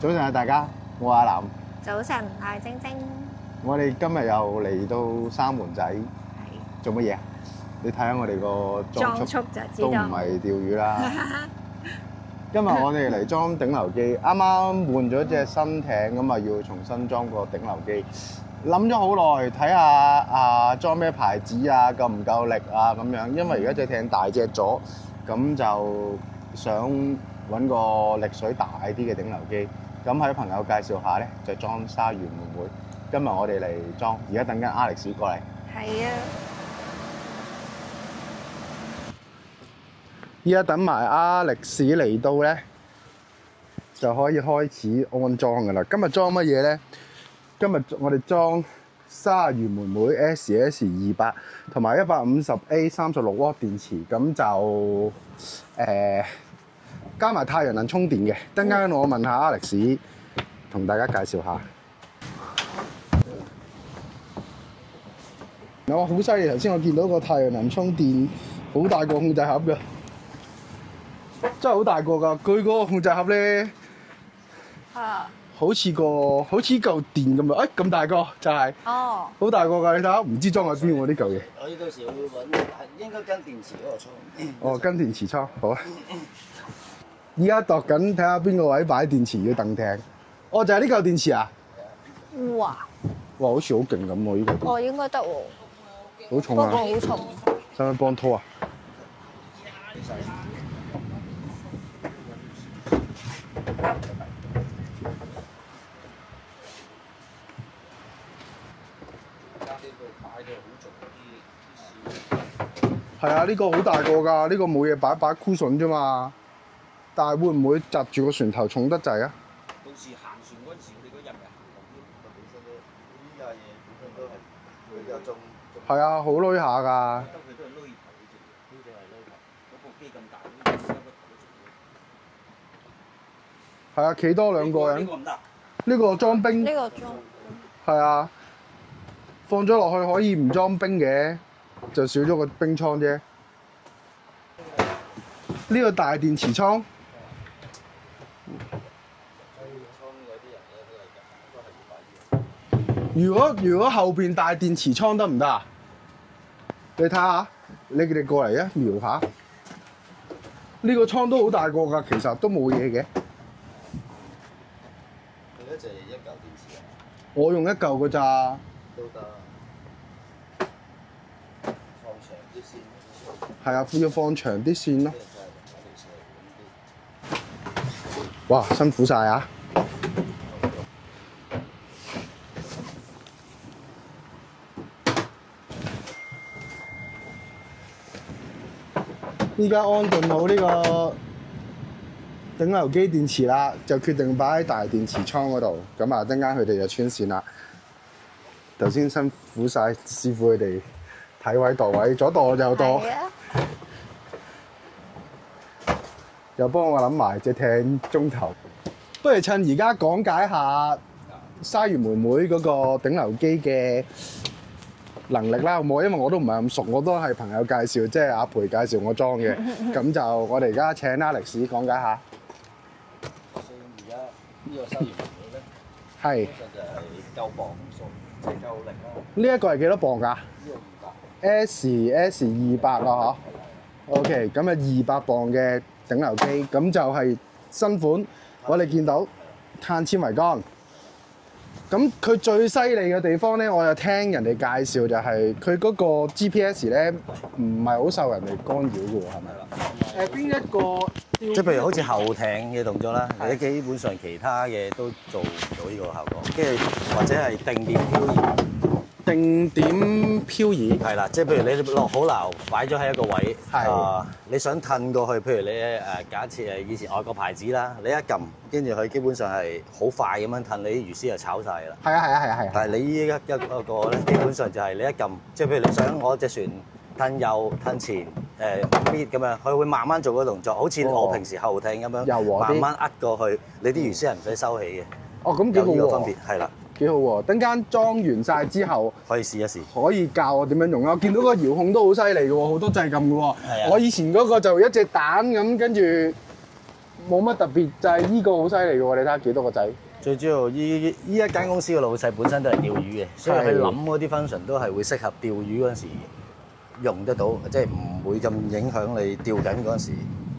早晨啊，大家，我係阿南。早晨，我係晶晶。我哋今日又嚟到三門仔，做乜嘢啊？你睇下我哋個裝束就知都唔道。係釣魚啦。今日我哋嚟裝頂流機，啱啱換咗隻新艇，咁啊要重新裝個頂流機。諗咗好耐，睇下裝咩牌子啊，夠唔夠力啊咁樣。因為而家隻艇大隻咗，咁就想揾個力水大啲嘅頂流機。咁喺朋友介紹下咧，就裝鯊魚妹妹。今日我哋嚟裝，而家等緊 Alex 過嚟。係啊。依家等埋 Alex 嚟到咧，就可以開始安裝噶啦。今日裝乜嘢咧？今日我哋裝鯊魚妹妹 SS200同埋150A 36W 電池，咁就加埋太陽能充電嘅。等間我問下 Alex， 同大家介紹下。我好犀利！頭先我見到個太陽能充電好大個控制盒㗎，真係好大個㗎。佢嗰個控制盒咧，好似嚿電咁啊！咁大個就係，好大個㗎。你睇下，唔知裝喺邊喎呢嚿嘢。我到時會揾，應該跟電池嗰個倉。哦，跟電池倉，好啊。依家度緊，睇下邊個位擺電池嘅凳艇。哦，就係呢嚿電池啊！哇！哇，好似好勁咁喎！呢個哦，應該得喎。好重啊！不過好重。使唔使幫拖啊？係啊，呢個好大個㗎，呢個冇嘢擺 cushion 啫嘛。但係會唔會窒住個船頭重得滯啊？到時行船嗰陣時，我哋嗰日咪行落啲，本身都呢樣嘢本身都係佢有中。係啊，好攏下㗎。得佢都係攏頭嘅啫，呢隻係攏頭。嗰部機咁大，呢個頭都做。係啊，企多兩個人。呢個唔得。呢個裝冰。呢個裝。係啊，放咗落去可以唔裝冰嘅，就少咗個冰倉啫。呢個大電池倉。如果後邊大電池倉得唔得啊？你睇下，你哋過嚟啊，瞄下。呢個倉都好大個㗎，其實都冇嘢嘅。佢一隻一嚿電池啊。我用一嚿㗎咋。都得。放長啲線。係啊，要放長啲線咯。哇，辛苦晒啊！依家安頓好呢個頂流機電池啦，就決定擺喺大電池倉嗰度。咁啊，陣間佢哋就穿線啦。頭先辛苦晒師傅佢哋睇位度位，左度右度，又幫我諗埋隻艇中頭。不如趁而家講解下鯊魚妹妹嗰個頂流機嘅能力啦，好唔好？因為我都唔係咁熟，我都係朋友介紹，即係阿培介紹我裝嘅。咁就我哋而家請 Alex 講解下。而家呢個鯊魚妹妹咧，係。其實就係夠磅數，即係夠力啦。呢一個係幾多磅㗎？呢個200。SS200啦，嗬。OK，咁啊200磅嘅頂流機，咁就係新款。我哋見到碳纖維桿。咁佢最犀利嘅地方咧，我又聽人哋介紹就係佢嗰個 GPS 咧，唔係好受人哋干擾嘅喎，係咪啦？邊一個？即係譬如好似後艇嘅動作啦，你基本上其他嘅都做唔到呢個效果，跟住或者係定點漂移。定點漂移係啦，即係譬如你落好樓擺咗喺一個位，你想褪過去，譬如你假設以前外國牌子啦，你一撳，跟住佢基本上係好快咁樣褪，你啲魚絲就炒晒啦。係啊。但係你依家一個咧，基本上就係你一撳，即係譬如你想我隻船褪右褪前搣咁樣，佢會慢慢做個動作，好似我平時後艇咁樣，慢慢過去，你啲魚絲係唔使收起嘅。哦，咁幾好喎。有呢個分別係啦。幾好喎！等間裝完晒之後，可以試一試。可以教我點樣用啊！我見到個遙控都好犀利嘅喎，好多掣撳嘅喎。係啊。我以前嗰個就一隻蛋咁，跟住冇乜特別，就係呢個好犀利嘅喎，你睇下幾多個仔。最主要依一間公司嘅老細本身都係釣魚嘅，所以佢諗嗰啲 function 都係會適合釣魚嗰陣時用得到，即係唔會咁影響你釣緊嗰陣時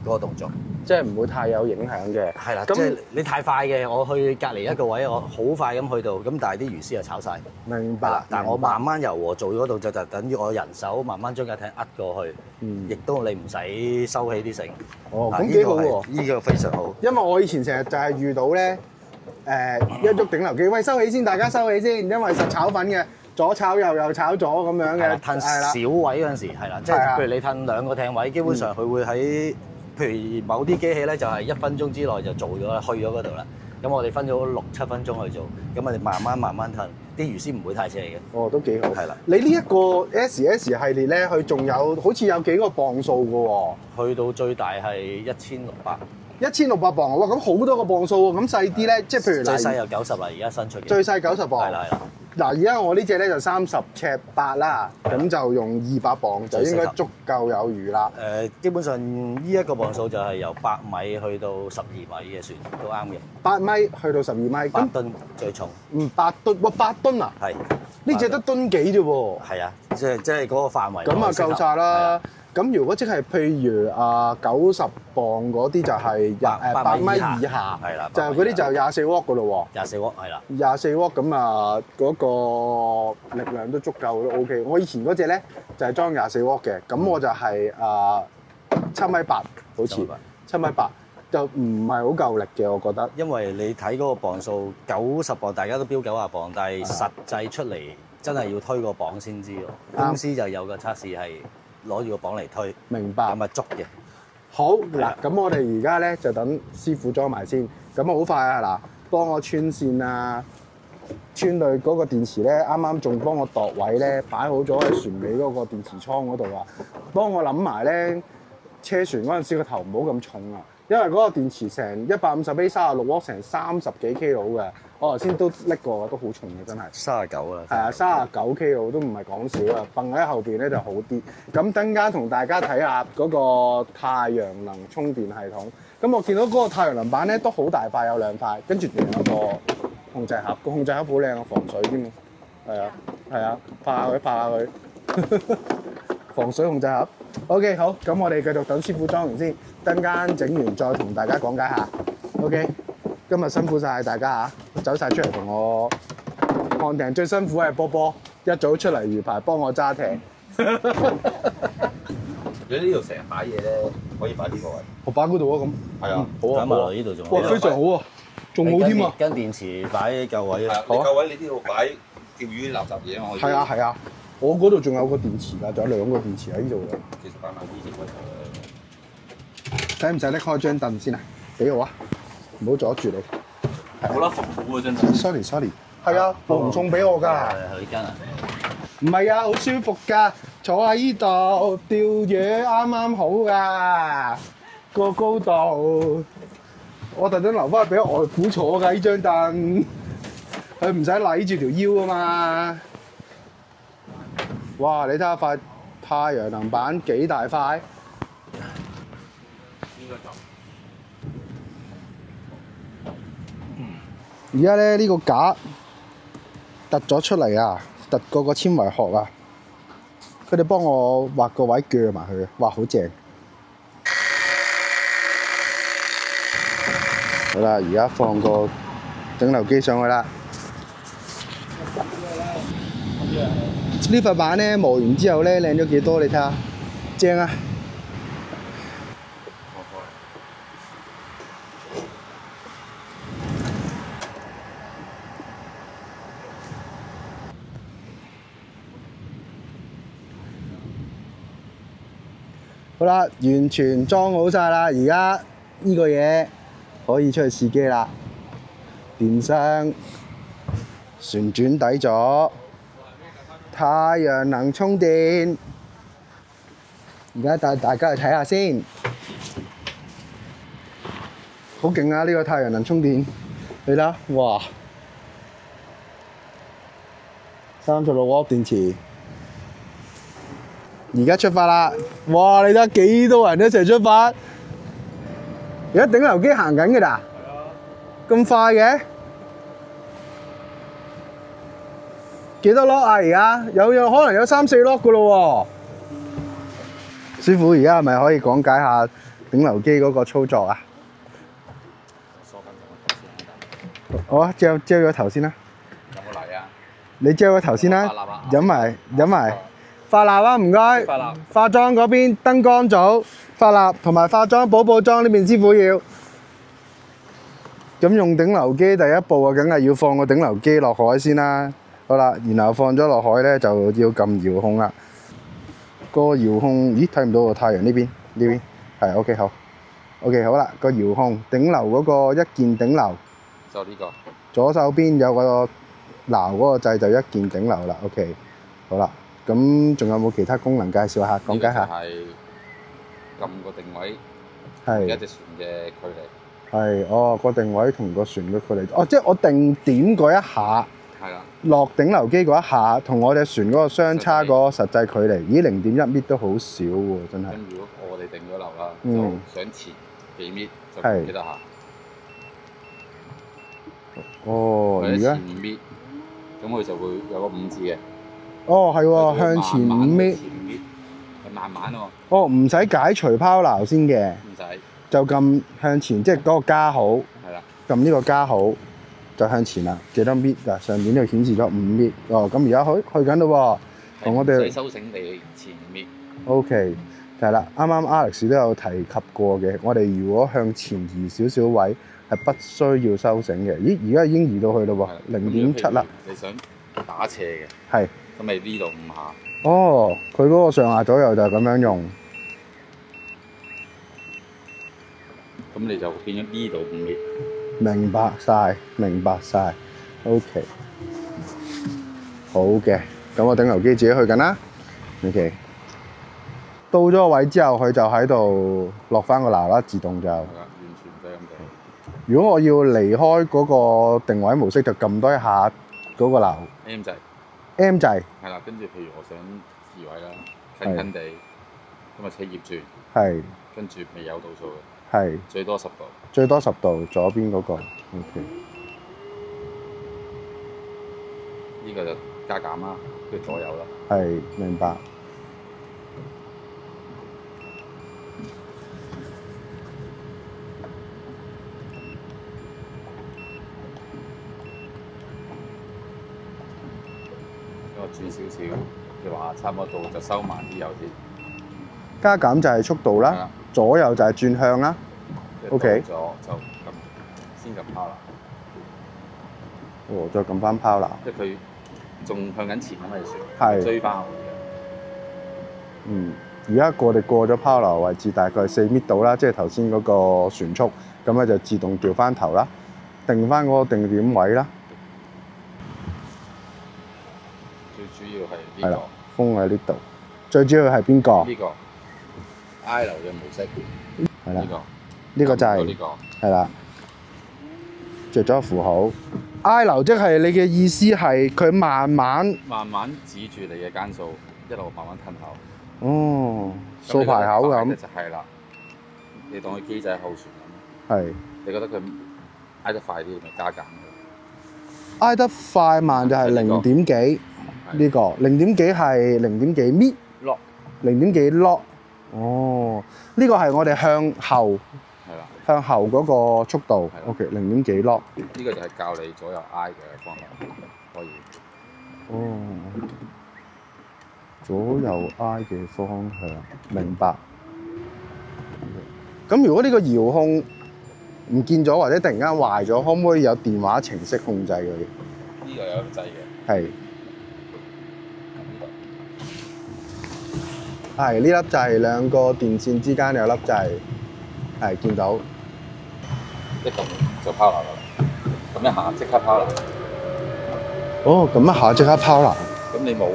嗰個動作。即係唔會太有影響嘅。係啦，咁即係你太快嘅，我去隔離一個位，我好快咁去到，咁但係啲魚絲就炒晒。明白。但係我慢慢柔和做嗰度就等於我人手慢慢將架艇壓過去，亦都你唔使收起啲繩。哦，咁幾好喎！呢個非常好。因為我以前成日就係遇到咧，一喐頂流機，喂收起先，大家收起先，因為實炒粉嘅，左炒右炒左咁樣嘅。褪小位嗰陣時係啦，即係譬如你褪兩個艇位，基本上佢會喺譬如某啲機器咧就係1分鐘之內就做咗啦，去咗嗰度啦。咁我哋分咗6-7分鐘去做，咁我哋慢慢褪，啲魚絲唔會太斜嘅。哦，都幾好。係啦，你呢一個 SS 系列咧，佢仲有好似有幾個磅數嘅喎。去到最大係1600磅，哇！咁好多個磅數喎。咁細啲咧，即係譬如最細有90啦，而家新出嘅。最細90磅。係啦。嗱，而家我呢只咧就30尺8啦，咁就用200磅就應該足夠有魚啦。基本上呢一個磅數就係由8米去到12米嘅船都啱嘅。8米去到12米。8噸最重。8噸，哇8噸啊！係。呢只得噸幾啫喎？係啊，即係嗰個範圍。咁啊夠晒啦。咁如果即係譬如90磅嗰啲就係8米以下，係啦，就係嗰啲就24W噶咯喎。24W係啦。24W咁啊，嗰個力量都足夠都 OK。我以前嗰隻咧就係裝24W嘅，咁我就係7.8米，好似7.8米，就唔係好夠力嘅，我覺得。因為你睇嗰個磅數90磅，大家都標90磅，但係實際出嚟真係要推個磅先知咯。公司就有個測試係攞住個磅嚟推，明白。咁啊捉嘅。好嗱，咁我哋而家咧就等師傅裝埋先。咁啊好快啊嗱，幫我穿線啊，穿對嗰個電池咧，啱啱仲幫我度位咧，擺好咗喺船尾嗰個電池倉嗰度啊。幫我諗埋咧，車船嗰陣時個頭唔好咁重啊，因為嗰個電池成150A 36W 成30幾 kg 嘅。我頭先都拎過，都好重嘅，真係。39啦。係啊，39 kg 都唔係講少啊，瞓喺後邊咧就好啲。咁等間同大家睇下嗰個太陽能充電系統。咁我見到嗰個太陽能板咧都好大塊，有2塊，跟住仲有個控制盒，個控制盒好靚啊，防水添。係啊，拍下佢，防水控制盒。OK， 好，咁我哋繼續等師傅裝完先，等間整完再同大家講解下。OK。今日辛苦晒大家嚇，走晒出嚟同我看艇，最辛苦係波波，一早出嚟魚排幫我揸艇。你呢度成日擺嘢咧，可以擺呢個位。我擺嗰度啊，咁。係啊，好啊。擺埋落呢度仲。哇，非常好啊，仲好添啊！跟電池擺夠位啊。好啊。夠位你呢度擺釣魚垃圾嘢啊嘛。係啊，我嗰度仲有個電池㗎，仲有2個電池喺呢度嘅。其實擺埋呢隻使唔使拎開張凳先啊？俾我啊！唔好阻住你。好啦，服好啊真係。Sorry。係啊，黃送俾我㗎。係呢間啊。唔係啊，好舒服㗎，坐喺依度釣魚啱啱好㗎，個高度。我特登留翻俾外父坐㗎，呢張凳，佢唔使攆住條腰啊嘛。哇！你睇下塊太陽能板幾大塊？而家咧呢個架突咗出嚟啊，突過個纖維殼啊，佢哋幫我畫個位鋸埋佢，哇好正！好啦，而家放個整流機上去啦。呢塊板咧磨完之後咧靚咗幾多？你睇下，正啊！好啦，完全裝好晒啦，而家呢個嘢可以出去試機啦。電箱、旋轉底座、太陽能充電。而家帶大家去睇下先，好勁啊！呢個太陽能充電，你睇，哇，36W電池。而家出發啦！哇，你睇幾多人一齊出發？而家頂流機行緊嘅咋？咁快嘅？幾多 lock 啊？而家有可能有3、4 lock 嘅咯喎。師傅，而家係咪可以講解下頂流機嗰個操作啊？好啊，遮咗頭先啦。有冇嚟啊？你遮咗頭先啦，飲埋發蠟啊，唔該。發蠟化妝嗰邊燈光組發蠟同埋化妝寶寶裝呢邊師傅要。咁用頂流機第一步啊，梗係要放個頂流機落海先啦。好啦，然後放咗落海咧，就要撳遙控啦。個遙控，咦睇唔到個太陽呢邊？呢邊係 OK 好。OK 好啦，個遙控頂流嗰個一鍵頂流。就呢個。左手邊有個撈嗰個掣就一鍵頂流啦。OK 好啦，咁仲有冇其他功能介紹下？講解下。係撳個定位，係一隻船嘅距離。係哦，個定位同個船嘅距離。哦，即係我定點嗰一下。係啦。落頂流機嗰一下，同我隻船嗰個相差嗰個實際距離，咦0.1米都好少喎，真係。咁如果我哋定咗流啦，嗯就想前幾米就係幾多下。哦，或者而家前5米，咁佢就會有個5字嘅。哦係喎，佢就會向前5慢慢米。前5米，係慢慢喎，哦，唔使解除拋錨先嘅，唔使。就撳向前，即係嗰個加號，係啦。撳呢個加號就向前啦。幾多米嗱？上面呢度顯示咗5米。哦，咁而家去緊咯喎，同我哋唔使收繩你前5米。 OK 係啦。啱啱 Alex 都有提及過嘅，我哋如果向前移少少位，係不需要收繩嘅。咦，而家已經移到去咯喎，0.7啦。你想打斜嘅，係。咁你呢度5下。哦，佢嗰個上下左右就係咁樣用。咁你就變咗呢度5米。明白晒，明白晒。OK， 好嘅，咁我頂流機自己去緊啦。OK， 到咗個位之後，佢就喺度落翻個錨啦，自動就。係啦，完全唔使咁做。如果我要離開嗰個定位模式，就撳多一下嗰個錨 M 掣。 M 掣。係啦，跟住譬如我想移位啦，近近地，咁啊車葉轉，係跟住未有度數嘅，係最多10度。最多10度，左邊嗰個。OK， 呢個就加減啦，跟住左右啦。係明白。我轉少少，譬如話差唔多到就收慢啲油啲。加減就係速度啦係啦，左右就係轉向啦。OK 咗就撳先撳拋啦，哦，再撳翻拋錨。即係佢仲向緊前咁嘅係船，追翻我哋嗯，而家我哋過咗拋錨位置，大概4米度啦，即係頭先嗰個船速，咁咧就自動調翻頭啦，定翻嗰個定點位啦。嘅。最主要係係啦呢，風喺呢度。最主要係邊個？呢個 I 流嘅模式，係啦呢，個呢個就係呢個係啦，着咗個符號。I 流即係你嘅意思係佢慢慢慢慢指住你嘅間數，一路慢慢褪後。哦掃排口咁。就係啦，你當佢機仔後船咁。係你覺得佢挨得快啲，咪加減佢。挨得快慢就係呢個0點幾，呢個0點幾係0點幾米。落0點幾 lock， 哦，呢個係我哋向後係啦，向後嗰個速度係啦，OK， 0點幾 lock，呢個就係教你左右挨嘅方向，可以。哦，左右挨嘅方向，明白。咁如果呢個遙控唔見咗或者突然間壞咗，可唔可以有電話程式控制佢？呢個有個掣嘅，係。係呢粒掣，兩個電線之間有粒掣，係見到。一撳就拋流啦，撳一下即刻拋流。哦，咁一下即刻拋錨。咁你冇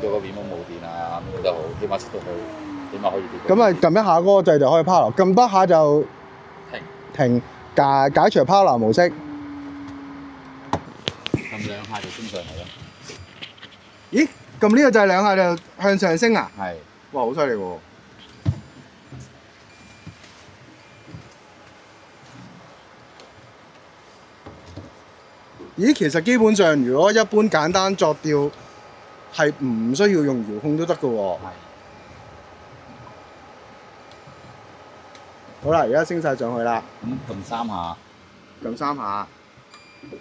咗個電冇電啊，咁都好，起碼出到去，起碼可以跌到。咁啊，撳一下嗰個掣就可以拋錨，撳多下就停解除拋錨模式。撳兩下就升上嚟啦。咦？撳呢個掣兩下就向上升啊？係。哇，好犀利喎！咦，其實基本上如果一般簡單作釣係唔需要用遙控都得嘅喎。好啦，而家升晒上去啦。咁撳3下，撳3下。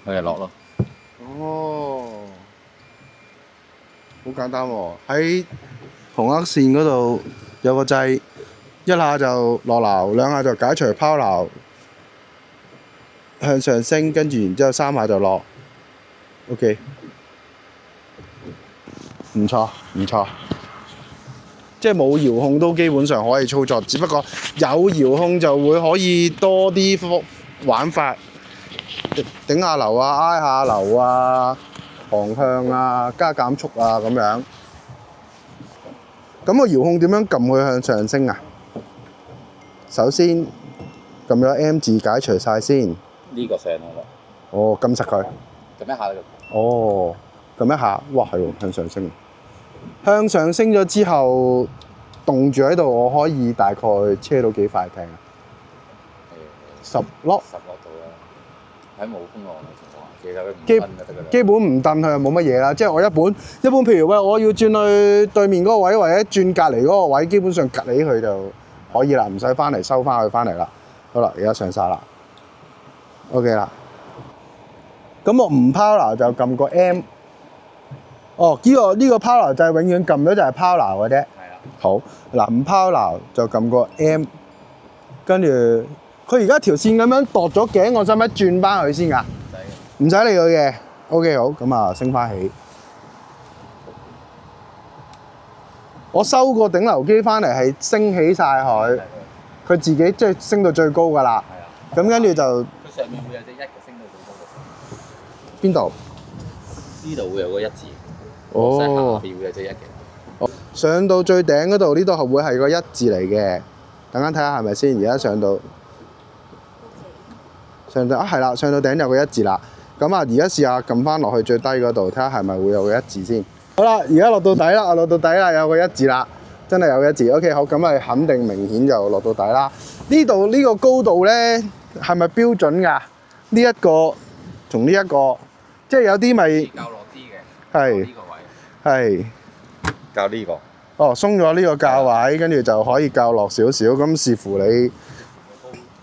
佢就落咯。哦，好簡單喎！喺紅黑線嗰度有個掣，一下就落撈，兩下就解除拋撈，向上升，跟住然之後3下就落。OK， 唔錯唔錯，即係冇遙控都基本上可以操作，只不過有遙控就會可以多啲玩法。頂下流啊，挨下流啊，航向啊，加減速啊咁樣。咁個遙控點樣撳佢向上升啊？首先撳咗 M 字解除晒先。呢個上啦。哦，撳實佢。撳一下就。哦，撳一下，哇係喎，向上升。向上升咗之後，凍住喺度，我可以大概車到幾快艇啊？10 knot。10 knot 到啦。喺冇風浪嘅情況下，其實佢唔基蹬就得㗎啦。基本唔蹬佢就冇乜嘢啦，即係我一般，譬如喂，我要轉去對面嗰個位，或者轉隔離嗰個位，基本上趌起佢就可以啦，唔使翻嚟收翻佢翻嚟啦。好啦，而家上晒啦 ，OK 啦。咁我唔拋撈就撳個 M。哦，呢個拋撈就係永遠撳咗就係拋撈嘅啫。係啦。好，嗱唔拋撈就撳個 M， 跟住。佢而家條線咁樣度咗頸，我使唔使轉翻佢先㗎？唔使理佢嘅。OK 好，咁啊升翻起。我收個頂流機翻嚟係升起晒佢，佢自己即係升到最高㗎啦。咁跟住就佢上面會有隻1嘅升到最高嘅。邊度？呢度會有個1字。哦。下邊會有隻1嘅。上到最頂嗰度，呢度會係個1字嚟嘅。等間睇下係咪先？而家上到。係啦，上到頂有個1字啦。咁啊，而家試下撳翻落去最低嗰度，睇下係咪會有個1字先。好啦，而家落到底啦，落到底啦，有個1字啦，真係有個1字。OK， 好，咁咪肯定明顯就落到底啦。呢度呢個高度咧係咪標準㗎？呢一個同呢一個，即係有啲咪較落啲嘅。係呢個位。係較呢個。哦，鬆咗呢個較位，跟住就可以較落少少，咁視乎你。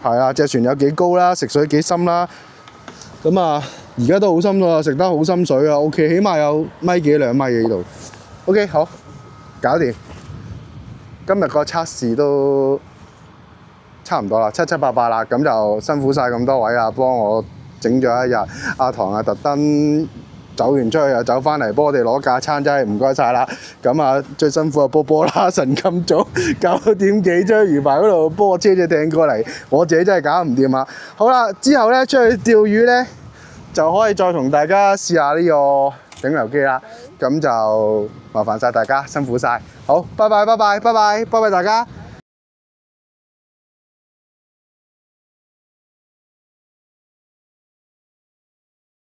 係啊，隻船有幾高啦，食水幾深啦。咁啊，而家都好深喎，食得好深水啊。OK， 起碼有1幾2米嘅呢度。OK， 好，搞掂。今日個測試都差唔多啦，7七八八啦。咁就辛苦晒咁多位啊，幫我整咗一日。阿唐啊，特登走完出去又走翻嚟，幫我哋攞架撐，真係唔該晒啦。咁啊，最辛苦啊波波啦，晨咁早9點幾將魚排嗰度幫我車隻艇過嚟，我自己真係搞唔掂啊！好啦，之後咧出去釣魚咧，就可以再同大家試下呢個頂流機啦。咁就麻煩晒大家，辛苦晒。好，拜拜大家。